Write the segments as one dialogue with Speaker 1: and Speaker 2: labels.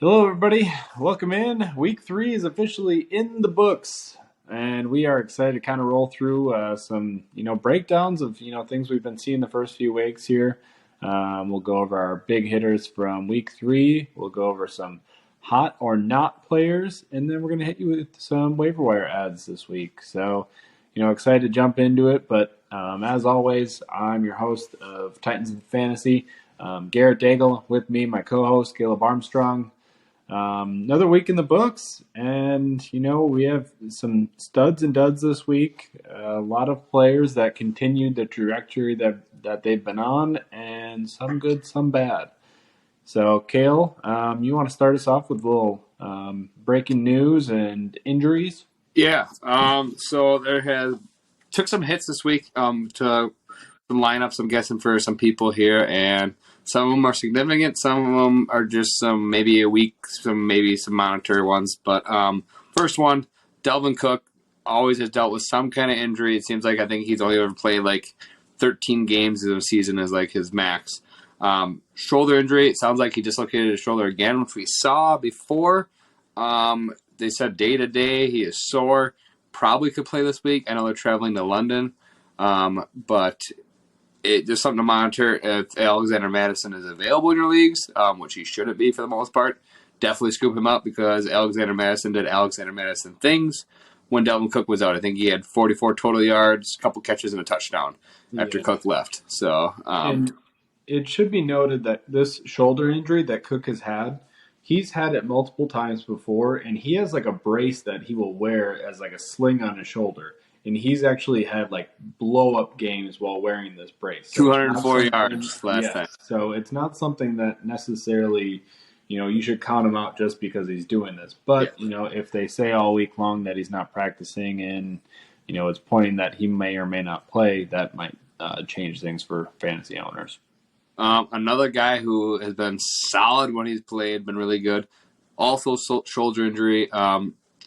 Speaker 1: Hello, everybody. Welcome in. Week 3 is officially in the books, and we are excited to kind of roll through some, breakdowns of, things we've been seeing the first few weeks here. We'll go over our big hitters from Week 3. We'll go over some hot or not players, and then we're going to hit you with some waiver wire ads this week. So, excited to jump into it. But as always, I'm your host of Titans and Fantasy, Garrett Daigle. With me, my co-host Caleb Armstrong. Another week in the books, and we have some studs and duds this week. A lot of players that continued the trajectory that they've been on, and some good, some bad. So, Kale, you want to start us off with a little breaking news and injuries?
Speaker 2: Yeah. So there took some hits this week to some lineups. I'm guessing for some people here, and some of them are significant. Some of them are just some maybe a week, some monitor ones. But first one, Dalvin Cook always has dealt with some kind of injury. It seems like I think he's only ever played like 13 games in a season is like his max. Shoulder injury. It sounds like he dislocated his shoulder again, which we saw before. They said day to day he is sore. Probably could play this week. I know they're traveling to London, but there's something to monitor. If Alexander Madison is available in your leagues, which he shouldn't be for the most part, definitely scoop him up because Alexander Madison did Alexander Madison things when Dalvin Cook was out. I think he had 44 total yards, a couple catches, and a touchdown after Cook left. So,
Speaker 1: and it should be noted that this shoulder injury that Cook has had, he's had it multiple times before, and he has like a brace that he will wear as like a sling on his shoulder. And he's actually had like blow up games while wearing this brace.
Speaker 2: So 204 yards last time.
Speaker 1: So it's not something that necessarily, you should count him out just because he's doing this. But, if they say all week long that he's not practicing and, it's pointing that he may or may not play, that might change things for fantasy owners.
Speaker 2: Another guy who has been solid when he's played, been really good. Also shoulder injury,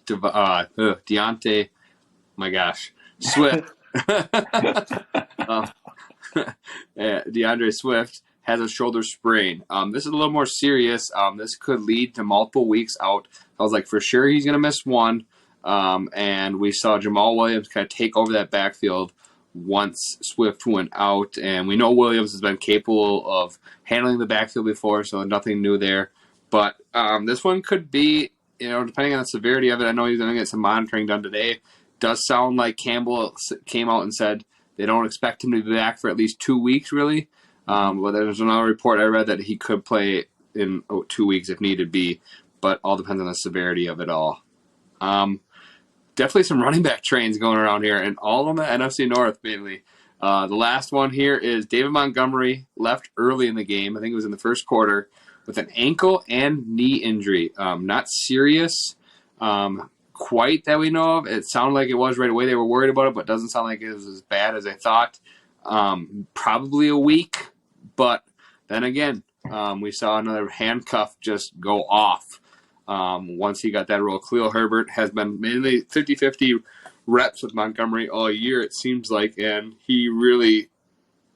Speaker 2: Deontay, my gosh, Swift. DeAndre Swift has a shoulder sprain. This is a little more serious. This could lead to multiple weeks out. I was like, for sure he's going to miss one. And we saw Jamal Williams kind of take over that backfield once Swift went out, and we know Williams has been capable of handling the backfield before, so nothing new there. But this one could be, depending on the severity of it, I know he's going to get some monitoring done today. Does sound like Campbell came out and said they don't expect him to be back for at least 2 weeks, really. But there's another report I read that he could play in 2 weeks if needed be, but all depends on the severity of it all. Definitely some running back trains going around here, and all on the NFC North mainly. The last one here is David Montgomery left early in the game. I think it was in the first quarter with an ankle and knee injury. Not serious quite that we know of. It sounded like it was right away. They were worried about it, but it doesn't sound like it was as bad as I thought. Probably a week, but then again, we saw another handcuff just go off. Once he got that role. Khalil Herbert has been mainly 50-50 reps with Montgomery all year, it seems like, and he really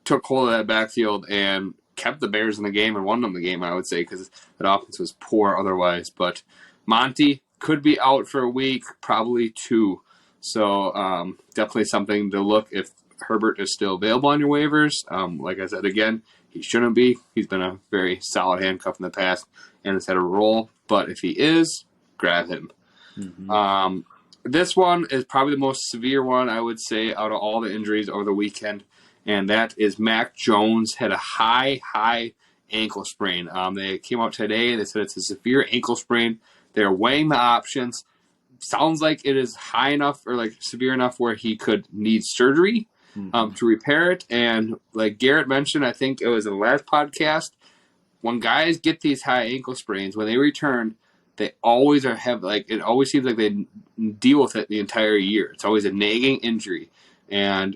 Speaker 2: took hold of that backfield and kept the Bears in the game and won them the game, I would say, because that offense was poor otherwise. But Monty could be out for a week, probably 2. So definitely something to look if Herbert is still available on your waivers. Like I said, again, he shouldn't be. He's been a very solid handcuff in the past and has had a role. But if he is, grab him. Mm-hmm. This one is probably the most severe one, I would say, out of all the injuries over the weekend. And that is Mac Jones had a high ankle sprain. They came out today. They said it's a severe ankle sprain. They're weighing the options. Sounds like it is high enough or like severe enough where he could need surgery to repair it. And like Garrett mentioned, I think it was in the last podcast, when guys get these high ankle sprains, when they return, they always it always seems like they deal with it the entire year. It's always a nagging injury. And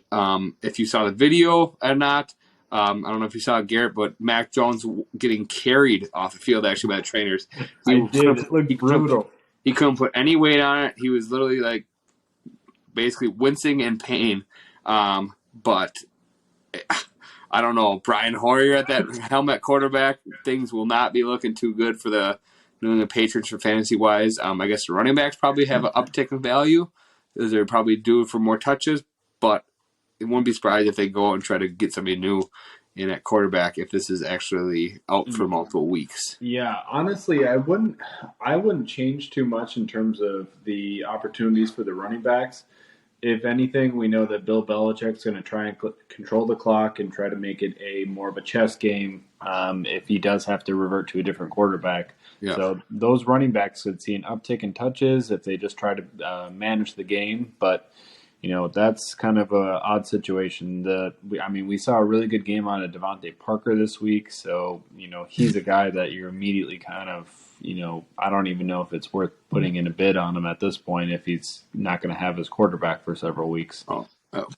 Speaker 2: if you saw the video or not, I don't know if you saw Garrett, but Mac Jones getting carried off the field actually by the trainers.
Speaker 1: I did. It looked brutal.
Speaker 2: He couldn't put any weight on it. He was literally like basically wincing in pain. But I don't know, Brian Hoyer at that helmet quarterback, things will not be looking too good for the New England Patriots for fantasy-wise. I guess the running backs probably have an uptick in value. They're probably due for more touches, but it wouldn't be surprised if they go out and try to get somebody new in at quarterback if this is actually out for multiple weeks.
Speaker 1: Yeah, honestly, I wouldn't change too much in terms of the opportunities for the running backs. If anything, we know that Bill Belichick's going to try and control the clock and try to make it a more of a chess game if he does have to revert to a different quarterback.
Speaker 2: Yeah.
Speaker 1: So those running backs could see an uptick in touches if they just try to manage the game. But that's kind of an odd situation. We saw a really good game out of Devontae Parker this week. So he's a guy that you're immediately kind of I don't even know if it's worth putting in a bid on him at this point if he's not going to have his quarterback for several weeks.
Speaker 2: Oh,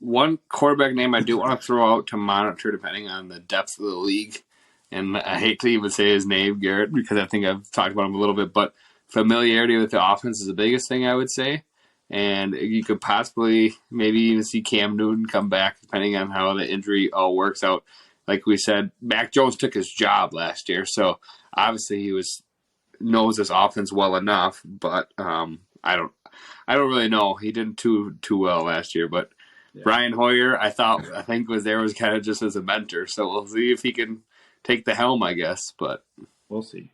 Speaker 2: one quarterback name I do want to throw out to monitor depending on the depth of the league, and I hate to even say his name, Garrett, because I think I've talked about him a little bit, but familiarity with the offense is the biggest thing I would say. And you could possibly maybe even see Cam Newton come back depending on how the injury all works out. Like we said, Mac Jones took his job last year, so obviously he knows this offense well enough. But I don't really know. He didn't too well last year. But yeah. Brian Hoyer, I think was kind of just as a mentor. So we'll see if he can take the helm, I guess. But
Speaker 1: we'll see.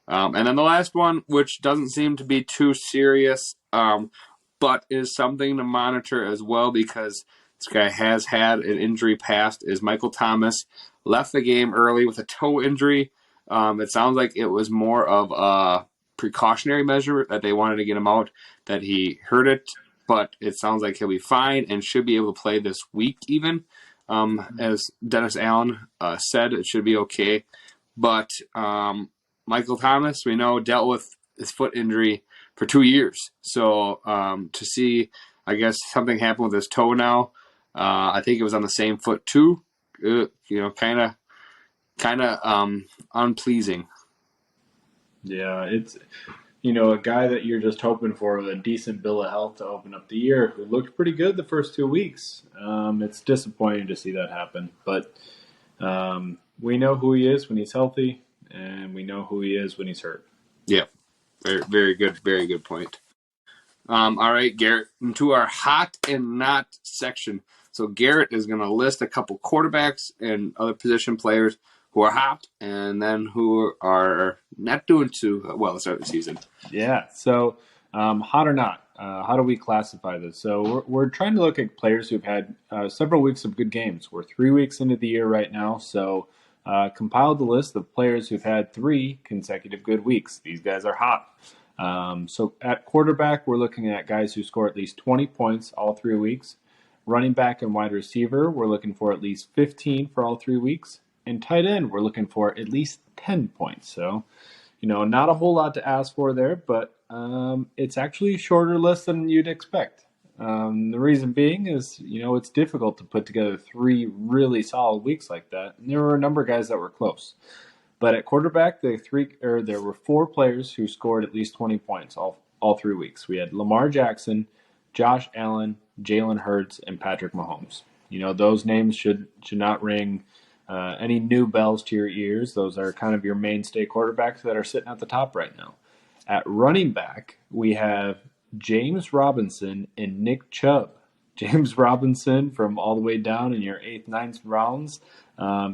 Speaker 2: And then the last one, which doesn't seem to be too serious, but is something to monitor as well because this guy has had an injury past, is Michael Thomas. Left the game early with a toe injury. It sounds like it was more of a precautionary measure that they wanted to get him out, that he hurt it, but it sounds like he'll be fine and should be able to play this week even. As Dennis Allen said, it should be okay. But Michael Thomas, we know, dealt with his foot injury for 2 years. So to see, I guess, something happen with his toe now, I think it was on the same foot too, kind of unpleasing.
Speaker 1: Yeah, it's a guy that you're just hoping for a decent bill of health to open up the year, who looked pretty good the first 2 weeks. It's disappointing to see that happen, but we know who he is when he's healthy, and we know who he is when he's hurt.
Speaker 2: Yeah, very good point. All right, Garrett, into our hot and not section. So Garrett is going to list a couple quarterbacks and other position players who are hot and then who are not doing too well to start the season.
Speaker 1: Yeah, so hot or not, how do we classify this? So we're trying to look at players who've had several weeks of good games. We're 3 weeks into the year right now, so compiled the list of players who've had 3 consecutive good weeks. These guys are hot. So at quarterback, we're looking at guys who score at least 20 points all 3 weeks. Running back and wide receiver, we're looking for at least 15 for all 3 weeks. And tight end, we're looking for at least 10 points. So, not a whole lot to ask for there, but it's actually a shorter list than you'd expect. The reason being is, it's difficult to put together 3 really solid weeks like that. And there were a number of guys that were close. But at quarterback, there were 4 players who scored at least 20 points all 3 weeks. We had Lamar Jackson, Josh Allen, Jalen Hurts, and Patrick Mahomes. Those names should not ring any new bells to your ears. Those are kind of your mainstay quarterbacks that are sitting at the top right now. At running back, we have James Robinson and Nick Chubb. James Robinson from all the way down in your 8th, 9th rounds.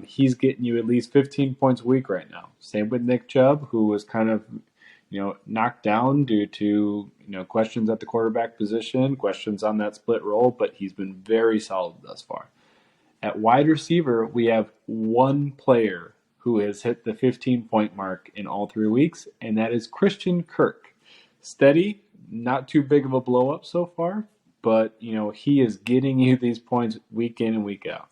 Speaker 1: He's getting you at least 15 points a week right now. Same with Nick Chubb, who was kind of knocked down due to questions at the quarterback position, questions on that split role, but he's been very solid thus far. At wide receiver, we have 1 player who has hit the 15-point mark in all 3 weeks, and that is Christian Kirk. Steady, not too big of a blow-up so far, but he is getting you these points week in and week out.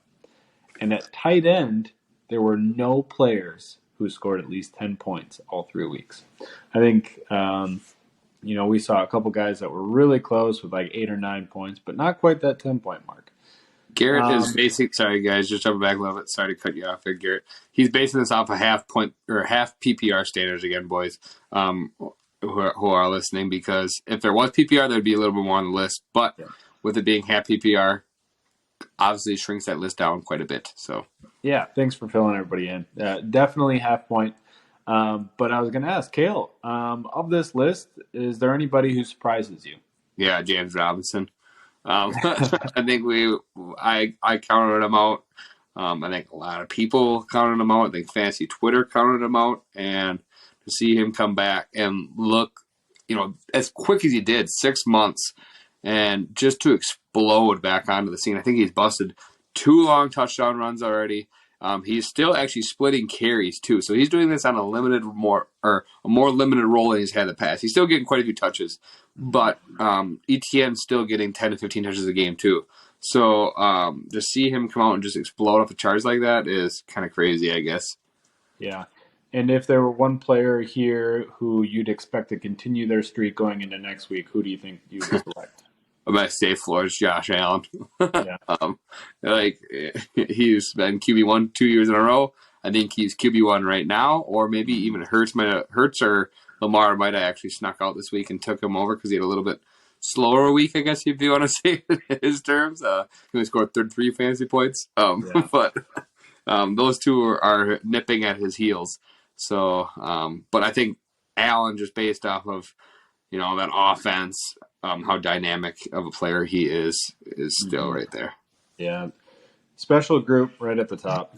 Speaker 1: And at tight end, there were no players who scored at least 10 points all 3 weeks. I think we saw a couple guys that were really close with like 8 or 9 points, but not quite that 10-point mark.
Speaker 2: Garrett is sorry guys, just jumping back a little bit. Sorry to cut you off there, Garrett. He's basing this off a half PPR standards again, boys, who are listening, because if there was PPR, there'd be a little bit more on the list. But with it being half PPR, obviously shrinks that list down quite a bit. So
Speaker 1: yeah, thanks for filling everybody in. Definitely half point. But I was going to ask, Kale, of this list, is there anybody who surprises you?
Speaker 2: Yeah, James Robinson. I think I counted him out. I think a lot of people counted him out. I think fancy Twitter counted him out, and to see him come back and look, as quick as he did, 6 months, and just to explode back onto the scene. I think he's busted 2 long touchdown runs already. He's still actually splitting carries too, so he's doing this on a more limited role than he's had in the past. He's still getting quite a few touches, but ETN's still getting 10 to 15 touches a game too. So to see him come out and just explode off the charts like that is kind of crazy, I guess.
Speaker 1: Yeah. And if there were one player here who you'd expect to continue their streak going into next week, who do you think you would select?
Speaker 2: My safe floor is Josh Allen.
Speaker 1: Yeah.
Speaker 2: He's been QB1 2 years in a row. I think he's QB1 right now, or maybe even Hurts or Lamar might have actually snuck out this week and took him over because he had a little bit slower week, I guess, if you want to say it in his terms. He only scored 33 fantasy points. But those two are nipping at his heels. So, but I think Allen, just based off of that offense, how dynamic of a player he is still right there.
Speaker 1: Yeah. Special group right at the top.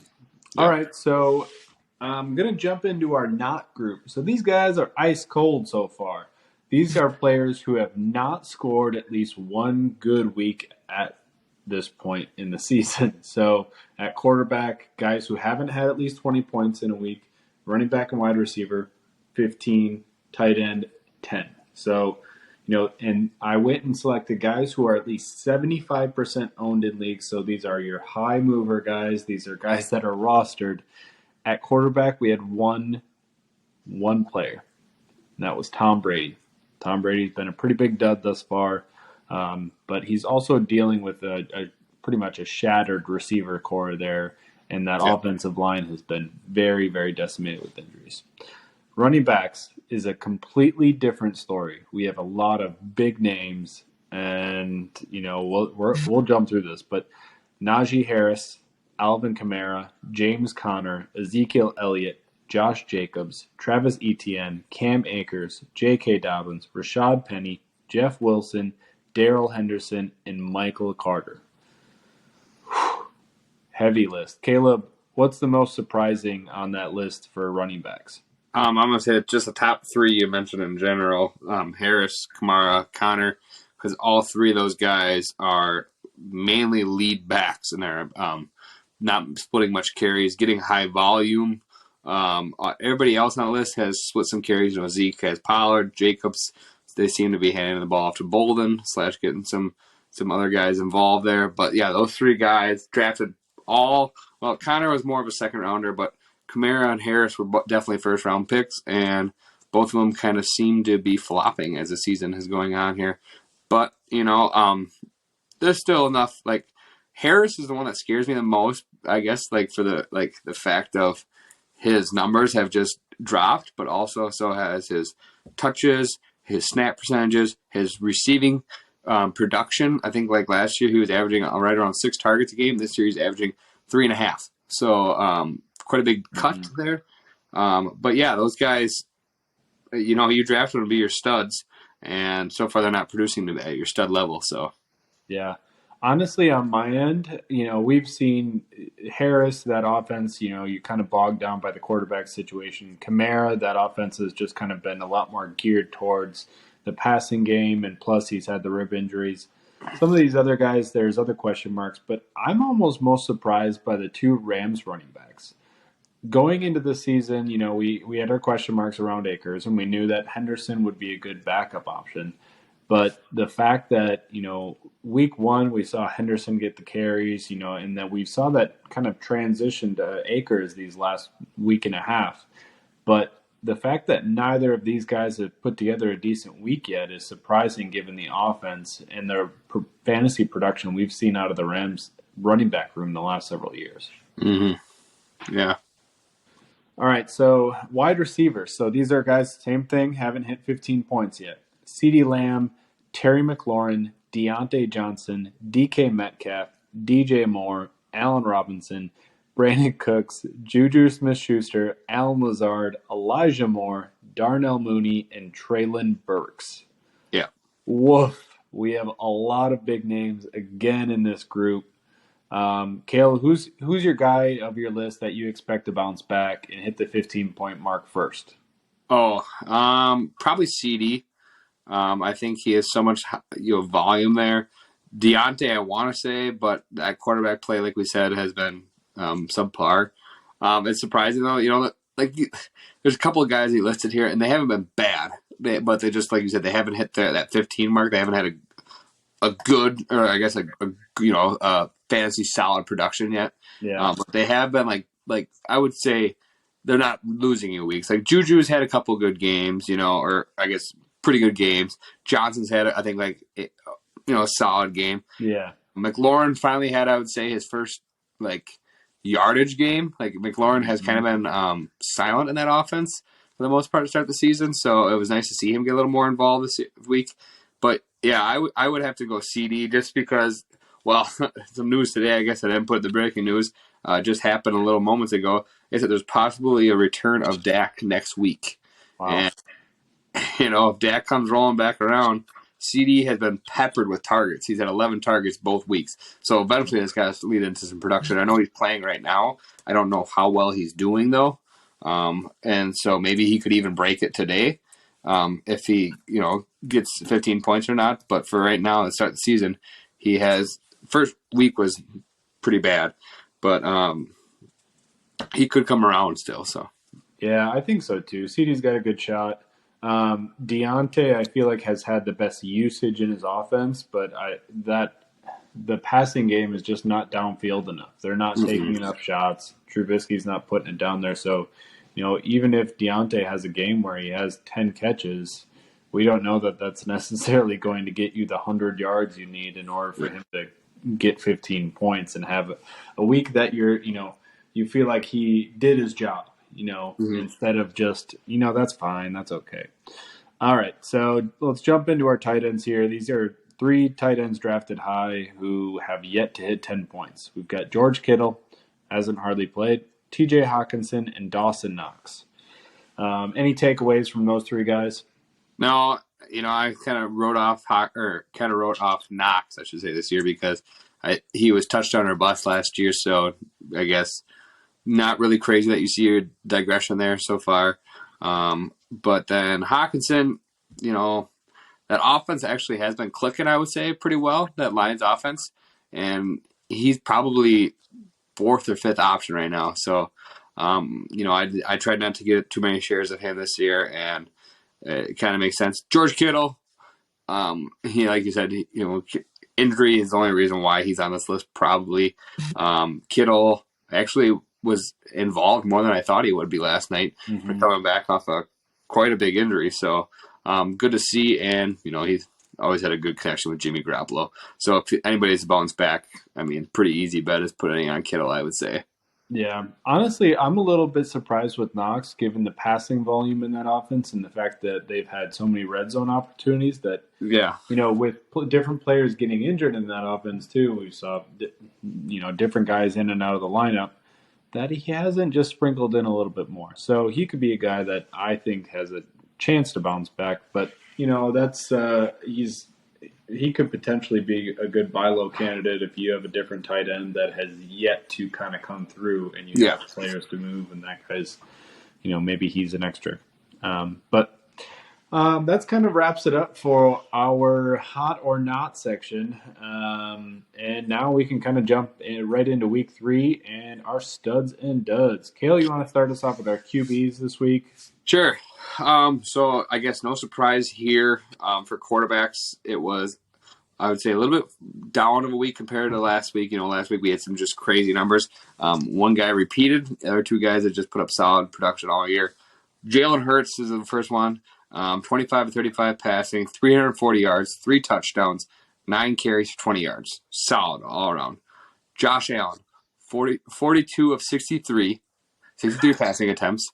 Speaker 1: Yeah. All right, so I'm going to jump into our not group. So these guys are ice cold so far. These are players who have not scored at least one good week at this point in the season. So at quarterback, guys who haven't had at least 20 points in a week. Running back and wide receiver, 15. Tight end, 10. So, and I went and selected guys who are at least 75% owned in leagues. So these are your high mover guys. These are guys that are rostered. At quarterback, we had one player, and that was Tom Brady. Tom Brady's been a pretty big dud thus far, but he's also dealing with a pretty much a shattered receiver core there, and that offensive line has been very, very decimated with injuries. Running backs is a completely different story. We have a lot of big names, and we'll jump through this, but Najee Harris, Alvin Kamara, James Conner, Ezekiel Elliott, Josh Jacobs, Travis Etienne, Cam Akers, J.K. Dobbins, Rashad Penny, Jeff Wilson, Darrell Henderson, and Michael Carter. Whew. Heavy list. Caleb, what's the most surprising on that list for running backs?
Speaker 2: I'm going to say just the top three you mentioned in general, Harris, Kamara, Conner, because all three of those guys are mainly lead backs, and they're not splitting much carries, getting high volume. Everybody else on the list has split some carries. Zeke has Pollard, Jacobs. They seem to be handing the ball off to Bolden / getting some other guys involved there. But yeah, those three guys drafted Conner was more of a second rounder, but Kamara and Harris were definitely first round picks, and both of them kind of seem to be flopping as the season is going on here. But there's still enough. Like Harris is the one that scares me the most, I guess. Like for the fact of his numbers have just dropped, but also so has his touches, his snap percentages, his receiving production. I think like last year he was averaging right around 6 targets a game. This year he's averaging 3.5. So quite a big cut there. But yeah, those guys, you draft them to be your studs, and so far they're not producing at your stud level. So
Speaker 1: yeah. Honestly, on my end, we've seen Harris, that offense, you kind of bogged down by the quarterback situation. Kamara, that offense has just kind of been a lot more geared towards the passing game, and plus he's had the rib injuries. Some of these other guys, there's other question marks, but I'm almost most surprised by the 2 Rams running backs. Going into the season, we had our question marks around Akers, and we knew that Henderson would be a good backup option. But the fact that, week 1, we saw Henderson get the carries, and that we saw that kind of transition to Akers these last week and a half. But the fact that neither of these guys have put together a decent week yet is surprising given the offense and their fantasy production we've seen out of the Rams running back room the last several years.
Speaker 2: Mm-hmm. Yeah.
Speaker 1: All right, so wide receivers. So these are guys, same thing, haven't hit 15 points yet. CeeDee Lamb, Terry McLaurin, Deontay Johnson, DK Metcalf, DJ Moore, Allen Robinson, Brandon Cooks, Juju Smith-Schuster, Alan Lazard, Elijah Moore, Darnell Mooney, and Traylon Burks.
Speaker 2: Yeah.
Speaker 1: Woof. We have a lot of big names again in this group. Kale, who's your guy of your list that you expect to bounce back and hit the 15-point mark first?
Speaker 2: Probably CD. I think he has so much volume there. Deontay, I want to say, but that quarterback play, like we said, has been subpar. It's surprising though, there's a couple of guys he listed here, and they haven't been bad. But they just, like you said, they haven't hit that 15 mark. They haven't had a good, or I guess a fantasy solid production yet.
Speaker 1: Yeah.
Speaker 2: But they have been like I would say they're not losing you weeks. Like Juju's had a couple good games, or I guess pretty good games. Johnson's had, I think, a solid game.
Speaker 1: Yeah.
Speaker 2: McLaurin finally had, I would say, his first yardage game. Like McLaurin has kind of been silent in that offense for the most part to start the season, so it was nice to see him get a little more involved this week. But yeah, I would have to go CD just because. Well, some news today. I guess I didn't put the breaking news. Just happened a little moments ago. Is that there's possibly a return of Dak next week.
Speaker 1: Wow.
Speaker 2: And if Dak comes rolling back around, CD has been peppered with targets. He's had 11 targets both weeks. So eventually this got to lead into some production. I know he's playing right now. I don't know how well he's doing, though. And so maybe he could even break it today if he, gets 15 points or not. But for right now, to start the season, he has – first week was pretty bad. But he could come around still. So
Speaker 1: yeah, I think so too. CD's got a good shot. Deontay, I feel like, has had the best usage in his offense, but the passing game is just not downfield enough. They're not taking enough shots. Trubisky's not putting it down there. So, even if Deontay has a game where he has 10 catches, we don't know that that's necessarily going to get you the 100 yards you need in order for him to get 15 points and have a week that you feel like he did his job. Instead of just, that's fine. That's okay. All right. So let's jump into our tight ends here. These are 3 tight ends drafted high who have yet to hit 10 points. We've got George Kittle, hasn't hardly played, TJ Hawkinson, and Dawson Knox. Any takeaways from those 3 guys?
Speaker 2: No, I kind of wrote off Knox, I should say, this year because he was touchdown or bust last year. So I guess not really crazy that you see your digression there so far. But then Hawkinson, that offense actually has been clicking, I would say, pretty well, that Lions offense. And he's probably 4th or 5th option right now. So, I tried not to get too many shares of him this year, and it kind of makes sense. George Kittle, like you said, injury is the only reason why he's on this list, probably. Kittle actually was involved more than I thought he would be last night for coming back off quite a big injury. So good to see, and he's always had a good connection with Jimmy Garoppolo. So if anybody's bounced back, pretty easy bet is putting on Kittle, I would say.
Speaker 1: Yeah, honestly, I'm a little bit surprised with Knox, given the passing volume in that offense and the fact that they've had so many red zone opportunities that, with different players getting injured in that offense too, we saw, different guys in and out of the lineup, that he hasn't just sprinkled in a little bit more. So he could be a guy that I think has a chance to bounce back. But, that's he could potentially be a good buy low candidate if you have a different tight end that has yet to kind of come through and you have players to move and that guy's, maybe he's an extra. But that's kind of wraps it up for our hot or not section. And now we can kind of jump right into week 3 and our studs and duds. Kale, you want to start us off with our QBs this week?
Speaker 2: Sure. So I guess no surprise here for quarterbacks. It was, I would say, a little bit down of a week compared to last week. Last week we had some just crazy numbers. One guy repeated. The other 2 guys that just put up solid production all year. Jalen Hurts is the first one. 25 to 35 passing, 340 yards, 3 touchdowns, 9 carries for 20 yards. Solid all around. Josh Allen, 42 of 63 passing attempts,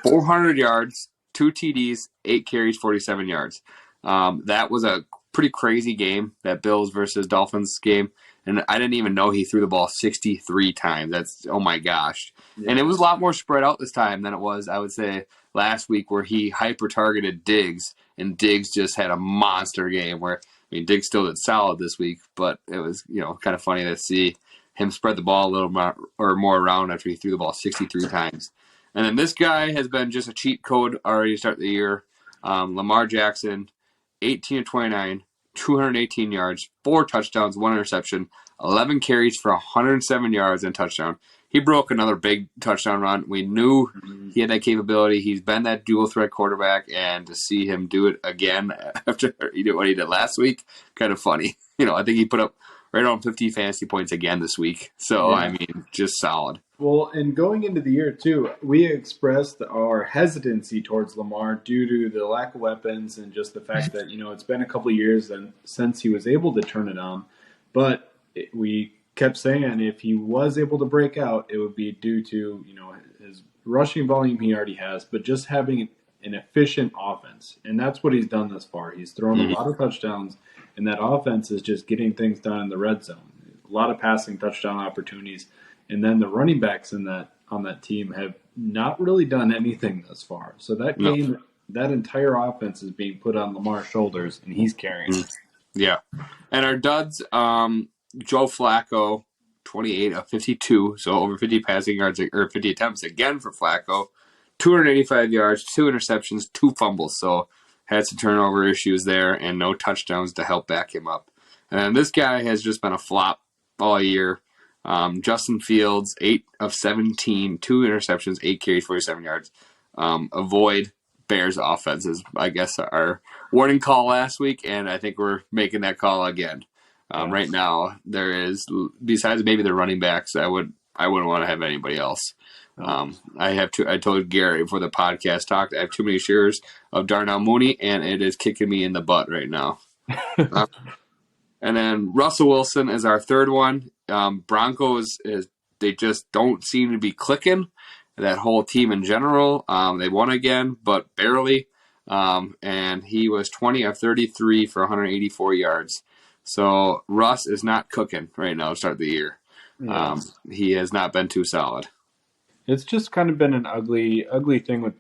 Speaker 2: 400 yards, 2 TDs, 8 carries, 47 yards. That was a pretty crazy game, that Bills versus Dolphins game. and I didn't even know he threw the ball 63 times. That's, oh my gosh.
Speaker 1: Yeah.
Speaker 2: And it was a lot more spread out this time than it was, I would say, last week, where he hyper-targeted Diggs, and Diggs just had a monster game where, I mean, Diggs still did solid this week, but it was, kind of funny to see him spread the ball a little more around after he threw the ball 63 times. And then this guy has been just a cheat code already to start the year. Lamar Jackson, 18 of 29, 218 yards, 4 touchdowns, 1 interception, 11 carries for 107 yards and touchdown. He broke another big touchdown run. We knew he had that capability. He's been that dual threat quarterback, and to see him do it again after he did what he did last week, kind of funny. I think he put up right around 50 fantasy points again this week. So, yeah. I mean, just solid.
Speaker 1: Well, and going into the year, too, we expressed our hesitancy towards Lamar due to the lack of weapons and just the fact that, it's been a couple of years since he was able to turn it on. But we kept saying if he was able to break out, it would be due to, his rushing volume he already has, but just having an efficient offense. And that's what he's done thus far. He's thrown a lot of touchdowns, and that offense is just getting things done in the red zone. A lot of passing touchdown opportunities. And then the running backs on that team have not really done anything thus far. So that game, that entire offense is being put on Lamar's shoulders, and he's carrying it.
Speaker 2: Yeah. And our duds, Joe Flacco, 28 of 52, so over 50 passing yards, or 50 attempts again for Flacco. 285 yards, 2 interceptions, 2 fumbles. So had some turnover issues there and no touchdowns to help back him up. And then this guy has just been a flop all year. Justin Fields, 8 of 17, 2 interceptions, 8 carries, 47 yards. Avoid Bears offenses, I guess, our warning call last week, and I think we're making that call again. Right now, there is, besides maybe the running backs, I wouldn't want to have anybody else. I told Gary before the podcast talked, I have too many shares of Darnell Mooney, and it is kicking me in the butt right now. And then Russell Wilson is our third one. Broncos, they just don't seem to be clicking. That whole team in general. They won again, but barely. And he was 20 of 33 for 184 yards. So Russ is not cooking right now to start the year. Yeah. He has not been too solid.
Speaker 1: It's just kind of been an ugly thing with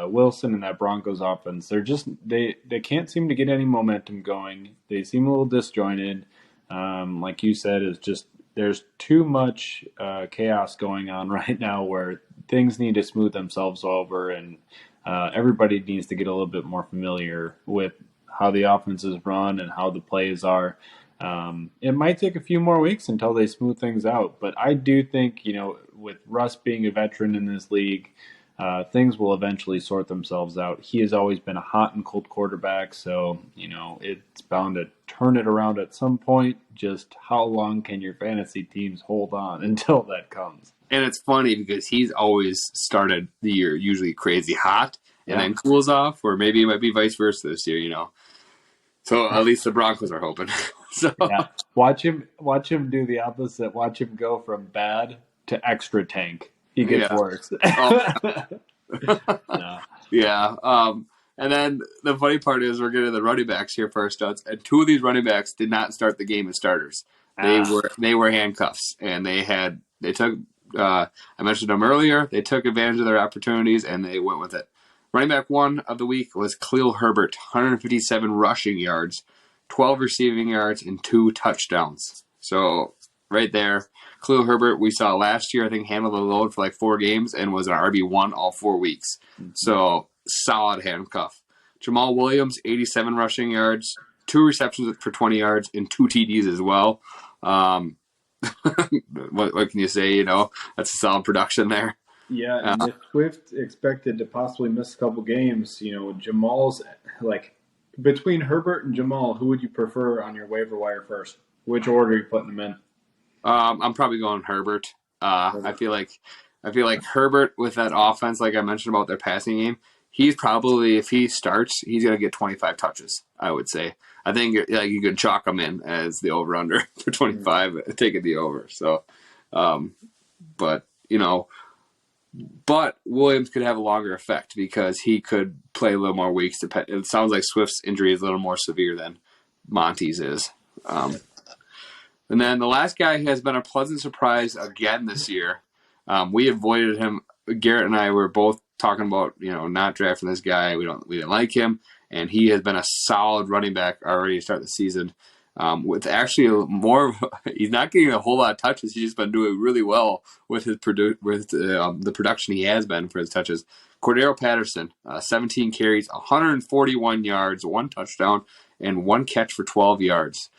Speaker 1: Wilson and that Broncos offense. They're just they can't seem to get any momentum going. They seem a little disjointed. Like you said, it's just there's too much chaos going on right now where things need to smooth themselves over, and everybody needs to get a little bit more familiar with how the offense is run and how the plays are. It might take a few more weeks until they smooth things out, but I do think, with Russ being a veteran in this league, things will eventually sort themselves out. He has always been a hot and cold quarterback, so, it's bound to turn it around at some point. Just how long can your fantasy teams hold on until that comes?
Speaker 2: And it's funny because he's always started the year usually crazy hot and then cools off, or maybe it might be vice versa this year, So at least the Broncos are hoping. So
Speaker 1: yeah. Watch him do the opposite. Watch him go from bad to extra tank. He gets worse.
Speaker 2: No. Yeah. And then the funny part is we're getting the running backs here for our studs, and 2 of these running backs did not start the game as starters. They were handcuffs, and they took. I mentioned them earlier. They took advantage of their opportunities, and they went with it. Running back 1 of the week was Khalil Herbert, 157 rushing yards, 12 receiving yards, and 2 touchdowns. So right there, Khalil Herbert, we saw last year, I think, handled the load for like 4 games and was an RB1 all 4 weeks. Mm-hmm. So solid handcuff. Jamal Williams, 87 rushing yards, 2 receptions for 20 yards, and 2 TDs as well. What can you say? That's a solid production there.
Speaker 1: Yeah, and if Swift expected to possibly miss a couple games, Jamal's between Herbert and Jamal, who would you prefer on your waiver wire first? Which order are you putting them in?
Speaker 2: I'm probably going Herbert. I feel like Herbert with that offense, like I mentioned about their passing game, he's probably, if he starts, he's gonna get 25 touches. I would say. I think you could chalk him in as the over/under for 25, taking the over. So, but Williams could have a longer effect because he could play a little more weeks. It sounds like Swift's injury is a little more severe than Monty's is. And then the last guy has been a pleasant surprise again this year. We avoided him. Garrett and I were both talking about not drafting this guy. We didn't like him, and he has been a solid running back already to start the season. With actually he's not getting a whole lot of touches. He's just been doing really well with his the production he has been for his touches. Cordero Patterson, 17 carries, 141 yards, 1 touchdown, and 1 catch for 12 yards.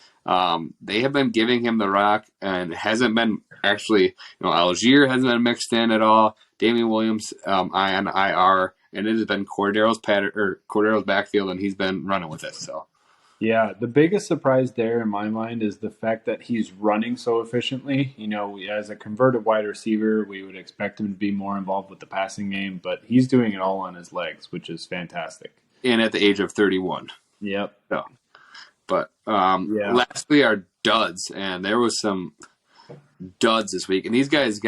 Speaker 2: They have been giving him the rock, and it hasn't been actually, Algier hasn't been mixed in at all. Damian Williams on IR, and it has been Cordero's backfield, and he's been running with it. So,
Speaker 1: yeah, the biggest surprise there in my mind is the fact that he's running so efficiently. As a converted wide receiver, we would expect him to be more involved with the passing game, but he's doing it all on his legs, which is fantastic.
Speaker 2: And at the age of 31.
Speaker 1: Yep.
Speaker 2: So, but lastly, our duds, and there was some duds this week, and these guys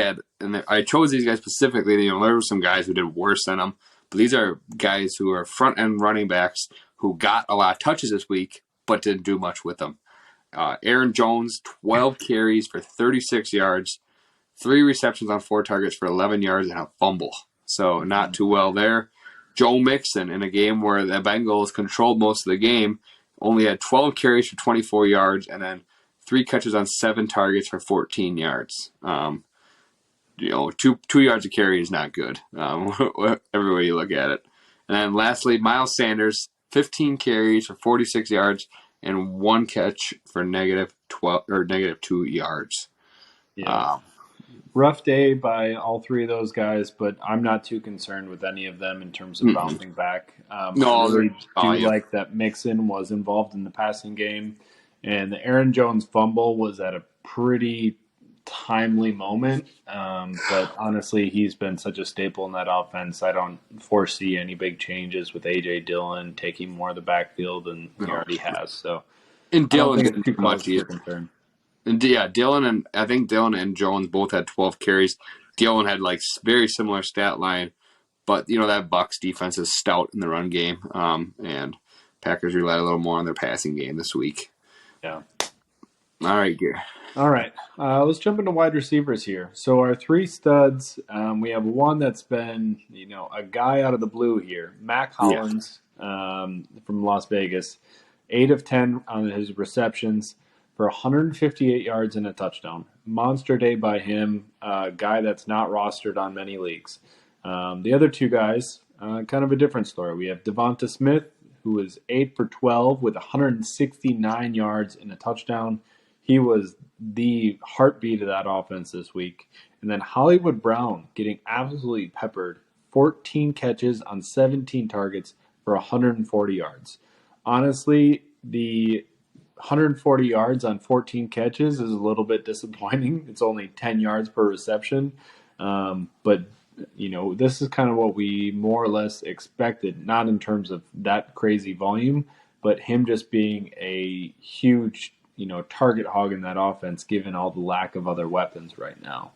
Speaker 2: I chose these guys specifically. There were some guys who did worse than them, but these are guys who are front end running backs who got a lot of touches this week, but didn't do much with them. Aaron Jones, 12 carries for 36 yards, 3 receptions on 4 targets for 11 yards and a fumble. So not too well there. Joe Mixon, in a game where the Bengals controlled most of the game, only had 12 carries for 24 yards and then 3 catches on 7 targets for 14 yards. 2 yards a carry is not good, every way you look at it. And then lastly, Miles Sanders, 15 carries for 46 yards and 1 catch for -2 yards.
Speaker 1: Yeah. Rough day by all 3 of those guys, but I'm not too concerned with any of them in terms of bouncing back. I really do like that Mixon was involved in the passing game, and the Aaron Jones fumble was at a pretty timely moment. But honestly, he's been such a staple in that offense. I don't foresee any big changes with A.J. Dillon taking more of the backfield than he already has. So,
Speaker 2: and Dillon didn't
Speaker 1: too
Speaker 2: much either.
Speaker 1: Concern.
Speaker 2: And Dillon and Jones both had 12 carries. Dillon had very similar stat line, but that Bucs defense is stout in the run game, and Packers relied a little more on their passing game this week.
Speaker 1: Yeah.
Speaker 2: All right, Gear.
Speaker 1: All right, let's jump into wide receivers here. So our 3 studs, we have one that's been, a guy out of the blue here, Mac Hollins from Las Vegas, 8 of 10 on his receptions for 158 yards and a touchdown. Monster day by him, a guy that's not rostered on many leagues. The other 2 guys, kind of a different story. We have Devonta Smith, who was 8 for 12 with 169 yards and a touchdown. He was the heartbeat of that offense this week. And then Hollywood Brown getting absolutely peppered. 14 catches on 17 targets for 140 yards. Honestly, the 140 yards on 14 catches is a little bit disappointing. It's only 10 yards per reception. But, this is kind of what we more or less expected, not in terms of that crazy volume, but him just being a huge target hog in that offense, given all the lack of other weapons right now.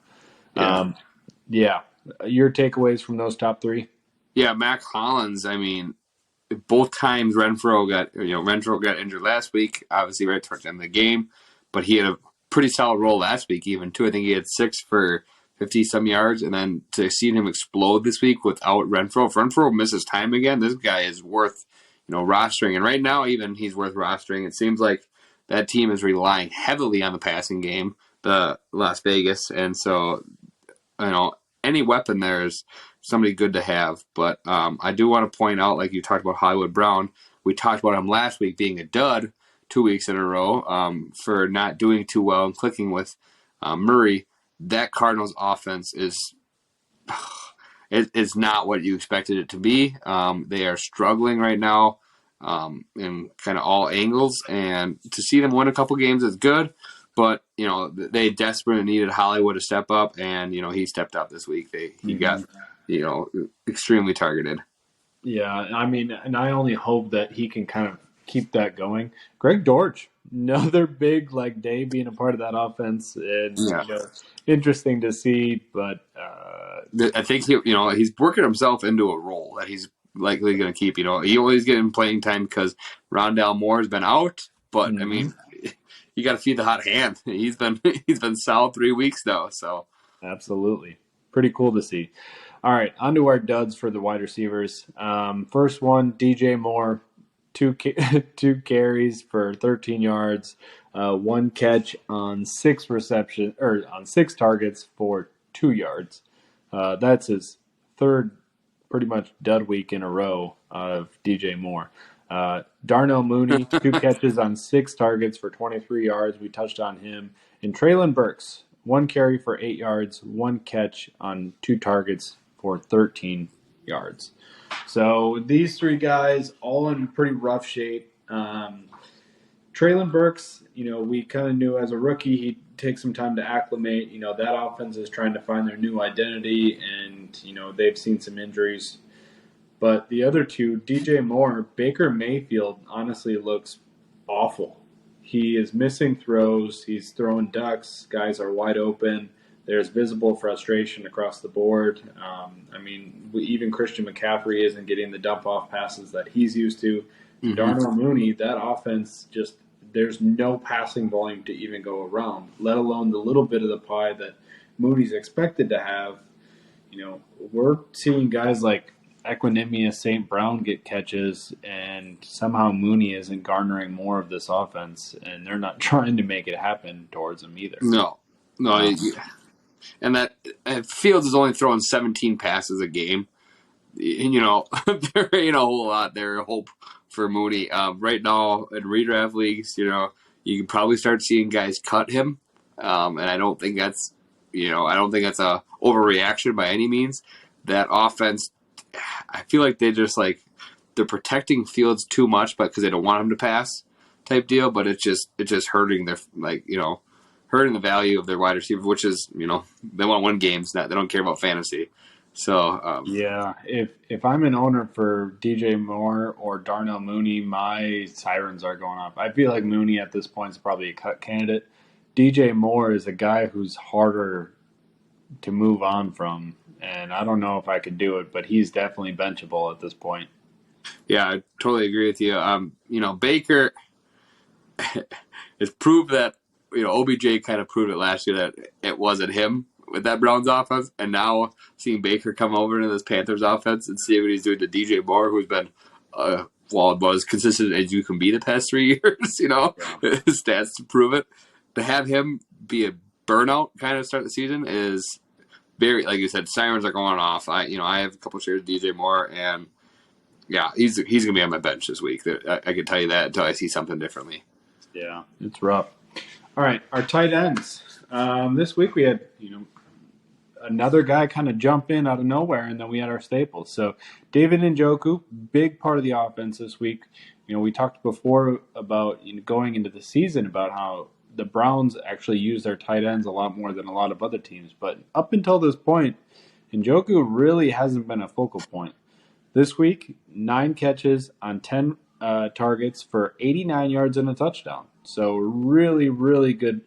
Speaker 1: Your takeaways from those top 3?
Speaker 2: Yeah, Mac Hollins. I mean, both times Renfro got injured last week, obviously right towards the end of the game, but he had a pretty solid role last week, even too. I think he had 6 for 50-some yards, and then to see him explode this week without Renfro. If Renfro misses time again, this guy is worth rostering, and right now even he's worth rostering. It seems like that team is relying heavily on the passing game, the Las Vegas, and so any weapon there is somebody good to have. But I do want to point out, like you talked about Hollywood Brown, we talked about him last week being a dud 2 weeks in a row for not doing too well and clicking with Murray. That Cardinals offense is not what you expected it to be. They are struggling right now in kind of all angles, and to see them win a couple games is good, but they desperately needed Hollywood to step up, and he stepped up this week. He got extremely targeted.
Speaker 1: Yeah, I mean, and I only hope that he can kind of keep that going. Greg Dortch, another big day being a part of that offense, and interesting to see, but
Speaker 2: I think he's working himself into a role that he's likely going to keep. He always getting playing time because Rondale Moore has been out, but I mean, you got to feed the hot hand. He's been solid 3 weeks now. So
Speaker 1: Absolutely. Pretty cool to see. All right, on to our duds for the wide receivers. First one, DJ Moore, two carries for 13 yards, one catch on on 6 targets for 2 yards. That's his third pretty much dud week in a row of DJ Moore. Darnell Mooney, 2 catches on 6 targets for 23 yards. We touched on him. And Traylon Burks, 1 carry for 8 yards, 1 catch on 2 targets for 13 yards. So these 3 guys all in pretty rough shape. Traylon Burks, we kind of knew as a rookie he'd take some time to acclimate. That offense is trying to find their new identity, and, they've seen some injuries. But the other two, DJ Moore, Baker Mayfield, honestly looks awful. He is missing throws. He's throwing ducks. Guys are wide open. There's visible frustration across the board. Even Christian McCaffrey isn't getting the dump-off passes that he's used to. Mm-hmm. Darnell Mooney, that offense there's no passing volume to even go around, let alone the little bit of the pie that Mooney's expected to have. We're seeing guys like Equinemius St. Brown get catches, and somehow Mooney isn't garnering more of this offense, and they're not trying to make it happen towards him either.
Speaker 2: No. And that Fields is only throwing 17 passes a game. There ain't a whole lot there of hope for Mooney. Right now in redraft leagues, you can probably start seeing guys cut him, and I don't think that's a overreaction by any means. That offense, I feel like they're protecting Fields too much, but because they don't want him to pass, type deal. But it's just hurting their hurting the value of their wide receiver, which is they want to win games, they don't care about fantasy. So
Speaker 1: yeah, if I'm an owner for DJ Moore or Darnell Mooney, my sirens are going off. I feel like Mooney at this point is probably a cut candidate. DJ Moore is a guy who's harder to move on from, and I don't know if I could do it, but he's definitely benchable at this point.
Speaker 2: Yeah, I totally agree with you. Baker has proved that, OBJ kind of proved it last year that it wasn't him with that Browns offense, and now seeing Baker come over into this Panthers offense and see what he's doing to DJ Moore, who's been about as consistent as you can be the past 3 years, his stats to prove it. To have him be a burnout kind of start the season is very, like you said, sirens are going off. I have a couple shares of DJ Moore, and yeah, he's gonna be on my bench this week. I can tell you that until I see something differently.
Speaker 1: Yeah, it's rough. All right, our tight ends. This week we had another guy kind of jump in out of nowhere, and then we had our staples. So David Njoku, big part of the offense this week. We talked before about going into the season about how the Browns actually use their tight ends a lot more than a lot of other teams. But up until this point, Njoku really hasn't been a focal point. This week, 9 catches on 10 targets for 89 yards and a touchdown. So really, really good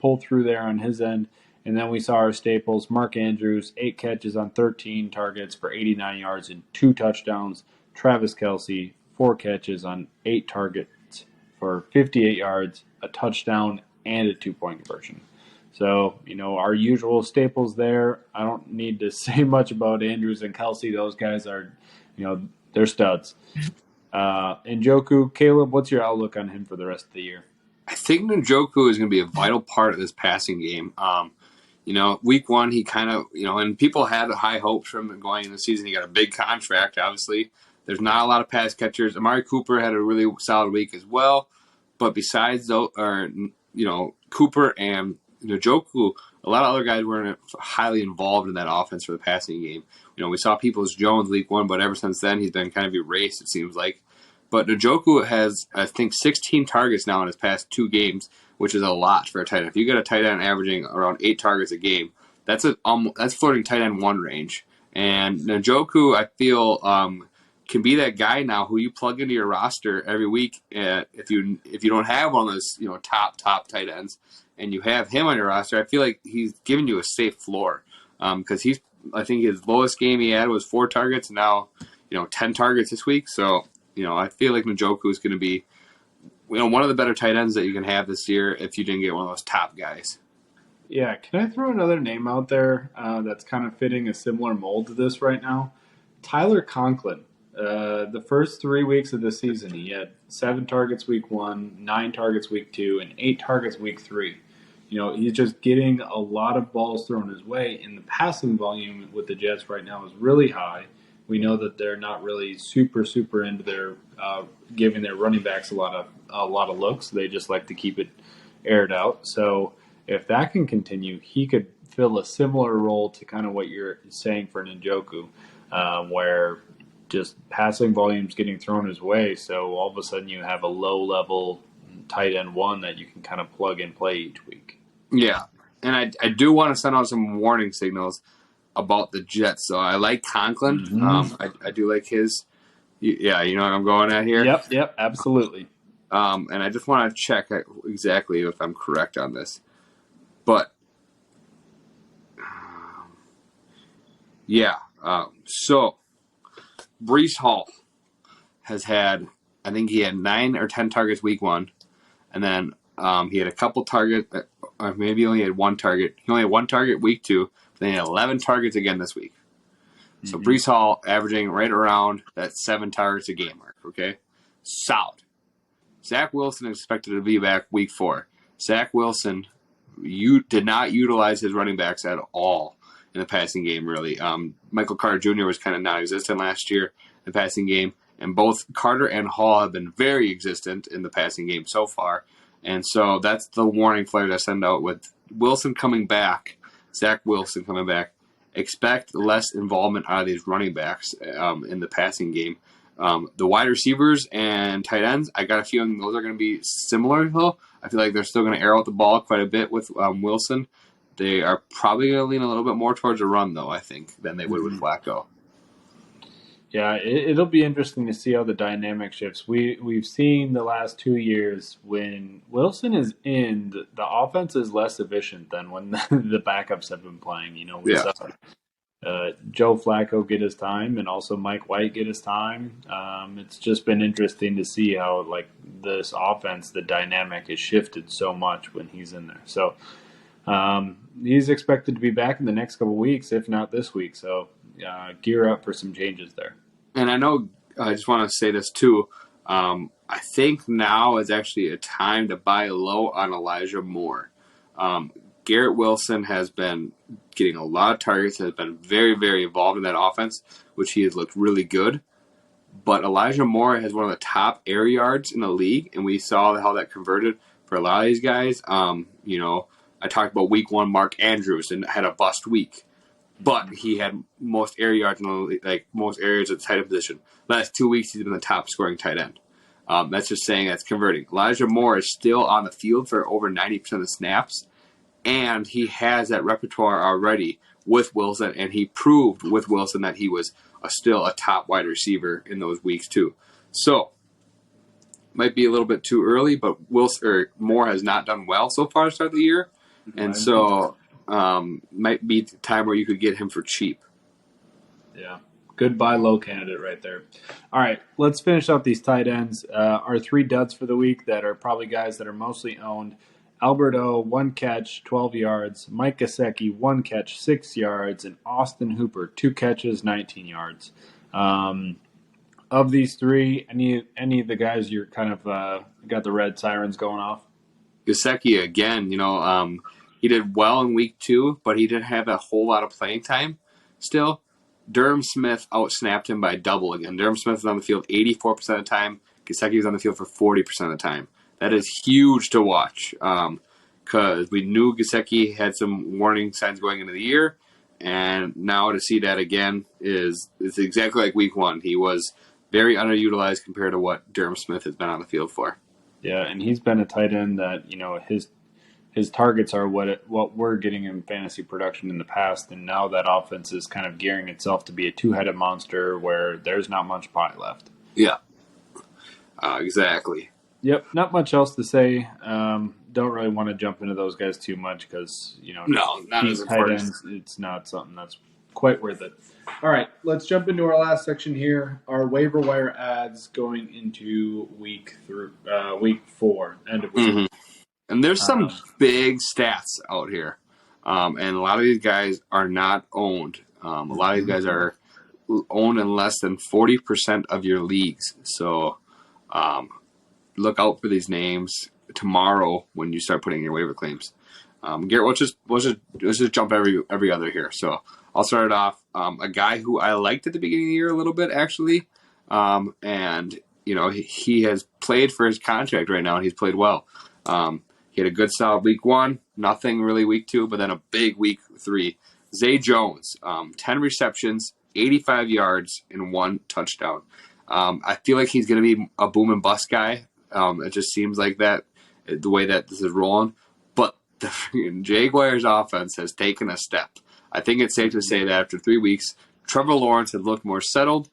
Speaker 1: pull through there on his end. And then we saw our staples, Mark Andrews, 8 catches on 13 targets for 89 yards and 2 touchdowns. Travis Kelce, 4 catches on 8 targets for 58 yards, a touchdown, and a 2-point conversion. So, our usual staples there. I don't need to say much about Andrews and Kelce. Those guys are, they're studs. Njoku, Caleb, what's your outlook on him for the rest of the year?
Speaker 2: I think Njoku is going to be a vital part of this passing game. Week 1, he kind of, and people had high hopes from him going into the season. He got a big contract, obviously. There's not a lot of pass catchers. Amari Cooper had a really solid week as well. But besides Cooper and Njoku, a lot of other guys weren't highly involved in that offense for the passing game. We saw Peoples-Jones week 1, but ever since then he's been kind of erased, it seems like. But Njoku has, I think, 16 targets now in his past 2 games, which is a lot for a tight end. If you get a tight end averaging around 8 targets a game, that's floating tight end 1 range. And Njoku, I feel, can be that guy now who you plug into your roster every week. If you don't have one of those top tight ends, and you have him on your roster, I feel like he's giving you a safe floor because I think his lowest game he had was 4 targets, and now 10 targets this week. So I feel like Njoku is going to be one of the better tight ends that you can have this year if you didn't get one of those top guys.
Speaker 1: Yeah, can I throw another name out there that's kind of fitting a similar mold to this right now? Tyler Conklin. The first 3 weeks of the season, he had 7 targets week 1, 9 targets week 2, and 8 targets week 3. He's just getting a lot of balls thrown his way, and the passing volume with the Jets right now is really high. We know that they're not really super into their giving their running backs a lot of looks. They just like to keep it aired out. So if that can continue, he could fill a similar role to kind of what you're saying for Njoku, where just passing volume's getting thrown his way. So all of a sudden you have a low-level tight end one that you can kind of plug and play each week.
Speaker 2: Yeah, and I do want to send out some warning signals about the Jets. So I like Conklin.
Speaker 1: Mm-hmm.
Speaker 2: I do like his. Yeah, you know what I'm going at here?
Speaker 1: Yep, absolutely.
Speaker 2: And I just want to check exactly if I'm correct on this. But, yeah. So, Breece Hall has had, I think he had 9 or 10 targets week 1. And then he had a couple targets, or maybe only had 1 target. He only had 1 target week 2. Then he had 11 targets again this week. So Breece Hall averaging right around that 7 targets a game mark, okay? Solid. Zach Wilson is expected to be back week 4. Zach Wilson did not utilize his running backs at all in the passing game, really. Michael Carter Jr. was kind of non-existent last year in the passing game, and both Carter and Hall have been very existent in the passing game so far. And so that's the warning flares I send out with Wilson coming back, Zach Wilson coming back. Expect less involvement out of these running backs in the passing game. The wide receivers and tight ends, I got a feeling those are going to be similar, though. I feel like they're still going to air out the ball quite a bit with Wilson. They are probably going to lean a little bit more towards a run, though, I think, than they would with Flacco.
Speaker 1: Yeah, it'll be interesting to see how the dynamic shifts. We've seen the last 2 years when Wilson is in, the offense is less efficient than when the backups have been playing. We saw Joe Flacco get his time and also Mike White get his time. It's just been interesting to see how this offense, the dynamic has shifted so much when he's in there. So he's expected to be back in the next couple of weeks, if not this week. So gear up for some changes there.
Speaker 2: And I know, I just want to say this too. I think now is actually a time to buy low on Elijah Moore. Garrett Wilson has been getting a lot of targets, has been very, very involved in that offense, which he has looked really good. But Elijah Moore has one of the top air yards in the league, and we saw how that converted for a lot of these guys. I talked about week 1, Mark Andrews, and had a bust week. But he had most air yards in the league, most air yards at the tight end position. Last 2 weeks, he's been the top scoring tight end. That's just saying that's converting. Elijah Moore is still on the field for over 90% of the snaps, and he has that repertoire already with Wilson, and he proved with Wilson that he was still a top wide receiver in those weeks too. So, might be a little bit too early, but Moore has not done well so far to start the year, and so might be the time where you could get him for cheap.
Speaker 1: Yeah. Good buy low candidate right there. All right, let's finish up these tight ends. Our 3 duds for the week that are probably guys that are mostly owned. Alberto, 1 catch, 12 yards. Mike Gesicki, 1 catch, 6 yards. And Austin Hooper, 2 catches, 19 yards. Of these 3, any of the guys you're kind of got the red sirens going off?
Speaker 2: Gesicki, again, he did well in week 2, but he didn't have a whole lot of playing time still. Durham Smith outsnapped him by double again. Durham Smith was on the field 84% of the time. Gesicki was on the field for 40% of the time. That is huge to watch because we knew Gesicki had some warning signs going into the year, and now to see that again is exactly like week 1. He was very underutilized compared to what Durham Smith has been on the field for.
Speaker 1: Yeah, and he's been a tight end that his targets are what we're getting in fantasy production in the past, and now that offense is kind of gearing itself to be a 2-headed monster where there's not much pie left.
Speaker 2: Yeah, exactly.
Speaker 1: Yep, not much else to say. Don't really want to jump into those guys too much because
Speaker 2: no, not as
Speaker 1: tight ends. It's not something that's quite worth it. All right, let's jump into our last section here. Our waiver wire ads going into week 4, end of week.
Speaker 2: Mm-hmm. And there's some big stats out here, and a lot of these guys are not owned. A lot of these guys are owned in less than 40% of your leagues. So look out for these names tomorrow when you start putting in your waiver claims. Garrett, let's just jump every other here. So I'll start it off. A guy who I liked at the beginning of the year a little bit actually, and he has played for his contract right now and he's played well. He had a good solid week 1, nothing really week 2, but then a big week 3. Zay Jones, 10 receptions, 85 yards, and 1 touchdown. I feel like he's going to be a boom and bust guy. It just seems like that, the way that this is rolling. But the Jaguars offense has taken a step. I think it's safe to say that after 3 weeks, Trevor Lawrence has looked more settled.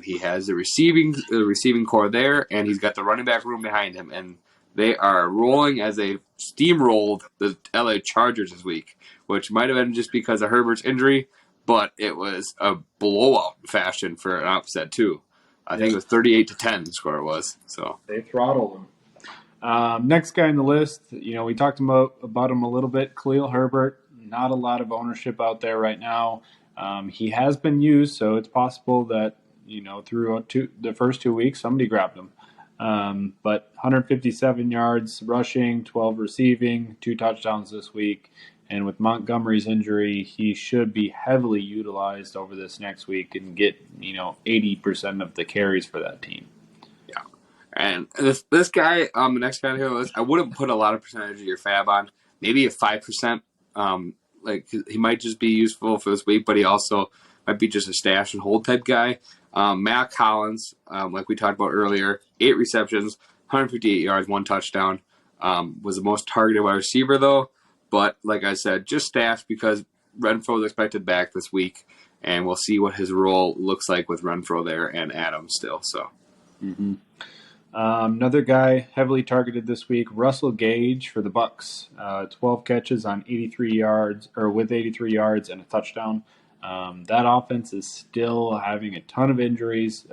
Speaker 2: He has the receiving core there, and he's got the running back room behind him. And they are rolling as they steamrolled the LA Chargers this week, which might have been just because of Herbert's injury, but it was a blowout fashion for an upset too. I think it was 38-10 the score was. So
Speaker 1: they throttled him. Next guy on the list, we talked about him a little bit. Khalil Herbert, not a lot of ownership out there right now. He has been used, so it's possible that through the first 2 weeks somebody grabbed him. But 157 yards rushing, 12 receiving, 2 touchdowns this week. And with Montgomery's injury, he should be heavily utilized over this next week and get 80% of the carries for that team.
Speaker 2: Yeah, and this guy, the next guy on the list, I wouldn't put a lot of percentage of your fab on. Maybe a 5%. Like he might just be useful for this week, but he also might be just a stash and hold type guy. Matt Collins, like we talked about earlier, 8 receptions, 158 yards, 1 touchdown. Was the most targeted wide receiver though. But like I said, just stash because Renfro is expected back this week, and we'll see what his role looks like with Renfro there and Adams still. So,
Speaker 1: another guy heavily targeted this week, Russell Gage for the Bucks. 12 catches on 83 yards, or with 83 yards and a touchdown. That offense is still having a ton of injuries.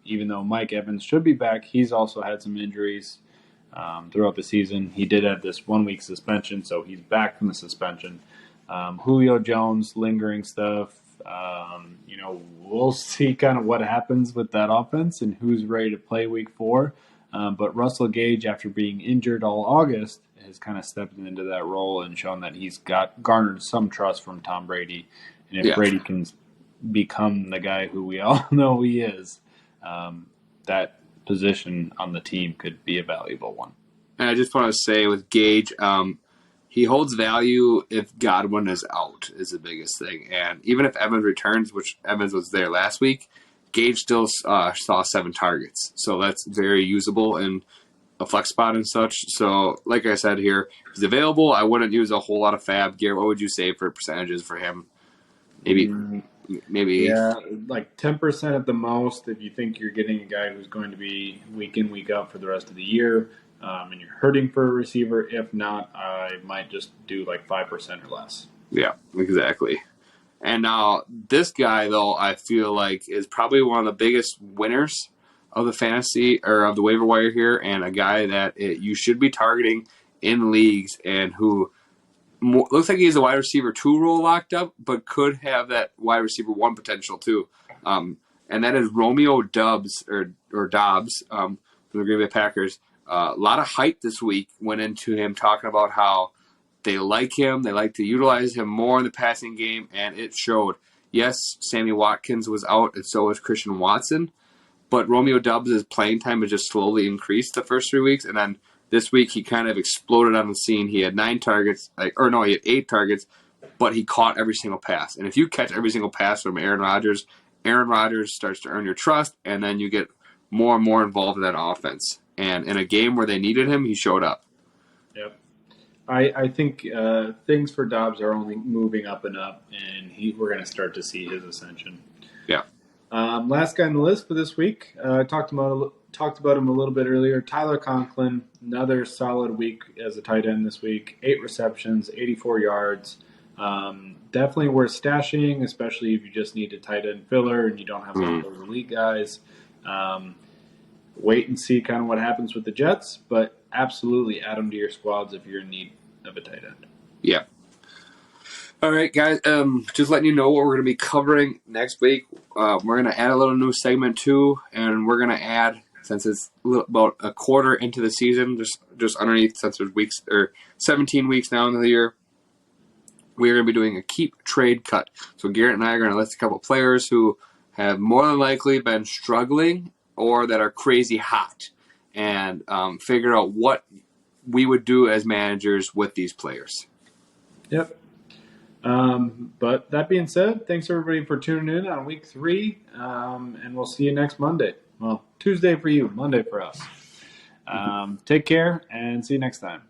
Speaker 1: Even though Mike Evans should be back, he's also had some injuries throughout the season. He did have this 1 week suspension, so he's back from the suspension. Julio Jones, lingering stuff. We'll see kind of what happens with that offense and who's ready to play week 4. But Russell Gage, after being injured all August, has kind of stepped into that role and shown that he's garnered some trust from Tom Brady. And if Brady can become the guy who we all know he is, that position on the team could be a valuable one.
Speaker 2: And I just want to say with Gage, he holds value if Godwin is out is the biggest thing. And even if Evans returns, which Evans was there last week, Gage still saw 7 targets. So that's very usable in a flex spot and such. So like I said here, if he's available, I wouldn't use a whole lot of fab gear. What would you say for percentages for him? Maybe
Speaker 1: like 10% at the most if you think you're getting a guy who's going to be week in, week out for the rest of the year, and you're hurting for a receiver. If not, I might just do like 5% or less.
Speaker 2: Yeah, exactly. And now this guy, though, I feel like is probably one of the biggest winners of the fantasy or of the waiver wire here, and a guy that you should be targeting in leagues and who looks like he has a wide receiver 2 role locked up, but could have that wide receiver 1 potential too. And that is Romeo Doubs or Dobbs from the Green Bay Packers. A lot of hype this week went into him talking about how they like him, they like to utilize him more in the passing game, and it showed. Yes, Sammy Watkins was out, and so was Christian Watson, but Romeo Doubs' playing time has just slowly increased the first 3 weeks, and then this week, he kind of exploded on the scene. He had 9 targets, he had 8 targets, but he caught every single pass. And if you catch every single pass from Aaron Rodgers starts to earn your trust, and then you get more and more involved in that offense. And in a game where they needed him, he showed up.
Speaker 1: Yep. I think things for Dobbs are only moving up and up, and we're going to start to see his ascension.
Speaker 2: Yeah.
Speaker 1: Last guy on the list for this week, talked about him a little bit earlier. Tyler Conklin, another solid week as a tight end this week. 8 receptions, 84 yards, Definitely worth stashing, especially if you just need a tight end filler and you don't have one of
Speaker 2: Mm.
Speaker 1: those elite guys. Wait and see kind of what happens with the Jets, but absolutely add them to your squads if you're in need of a tight end.
Speaker 2: Yeah. All right, guys. Just letting you know what we're going to be covering next week. We're going to add a little new segment too, and we're going to add, since it's about a quarter into the season, just underneath, since there's 17 weeks now into the year, we're going to be doing a keep, trade, cut. So Garrett and I are going to list a couple players who have more than likely been struggling or that are crazy hot, and figure out what we would do as managers with these players.
Speaker 1: Yep. But that being said, thanks everybody for tuning in on week 3, and we'll see you next Monday. Well, Tuesday for you, Monday for us. Take care, and see you next time.